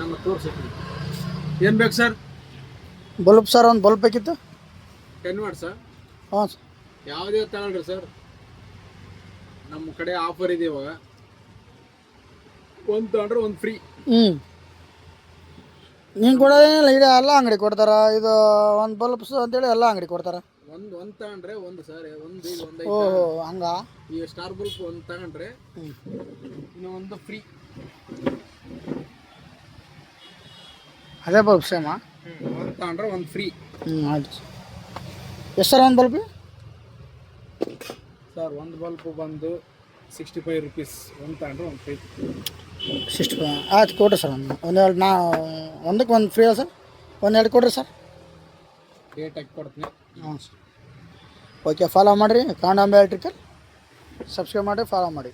ನಮ್ಮ ತೋರಿಸ್ತೀನಿ ಏನು ಬೇಕು ಸರ್? ಬಲ್ಬ್ ಸರ್, ಒಂದು ಬಲ್ಬ್ ಬೇಕಿತ್ತು. 10 ವಾಟ್ ಸರ್? ಹಾಂ ಸರ್. ಯಾವುದೇ ತಗೊಳ್ರಿ ಸರ್, ನಮ್ಮ ಕಡೆ ಆಫರ್ ಇದೆ ಇವಾಗ. ಒಂದು ತಗೊಂಡ್ರೆ ಒಂದು ಫ್ರೀ. ನೀನು ಕೊಡೋದೇನಿಲ್ಲ, ಇಡೀ ಎಲ್ಲ ಅಂಗಡಿ ಕೊಡ್ತಾರ. ಇದು ಒಂದು ಬಲ್ಬ್ಸ್ ಅಂತೇಳಿ ಎಲ್ಲ ಅಂಗಡಿ ಕೊಡ್ತಾರ. ಒಂದು ತಗೊಂಡ್ರೆ ಒಂದು ಸರ್, ಒಂದು ಓಹೋ ಹಂಗ. ಈ ಸ್ಟಾರ್ ಬಲ್ಬ್ ಒಂದು ತಗೊಂಡ್ರೆ ಇನ್ನು ಒಂದು ಫ್ರೀ. ಅದೇ ಬಲ್ಬ್ ಸೇಮಾ? ಒಂದು ತಗೊಂಡ್ರೆ ಒಂದು ಫ್ರೀ. ಆಯ್ತು ಎಷ್ಟು ಸರ್ ಒಂದು ಬಲ್ಬ್? ಸರ್ ಒಂದು ಬಲ್ಬ್ ಬಂದು 65 ರುಪೀಸ್. ಒಂದು ತಗೊಂಡ್ರೆ ಒಂದು ಫ್ರೀ. 65 ಆಯ್ತು ಕೊಡ್ರಿ ಸರ್. ಒಂದೆರಡು ಒಂದಕ್ಕೆ ಒಂದು ಫ್ರೀ ಸರ್. ಒಂದೆರಡು ಕೊಡ್ರಿ ಸರ್. ಡೇಟ್ ಹಾಕಿ ಕೊಡ್ತೀನಿ. ಹಾಂ ಸರ್. ಓಕೆ, ಫಾಲೋ ಮಾಡಿರಿ ಕಾಂಡಾಂಬೆ ಎಲೆಕ್ಟ್ರಿಕಲ್. ಸಬ್ಸ್ಕ್ರೈಬ್ ಮಾಡಿ, ಫಾಲೋ ಮಾಡಿ.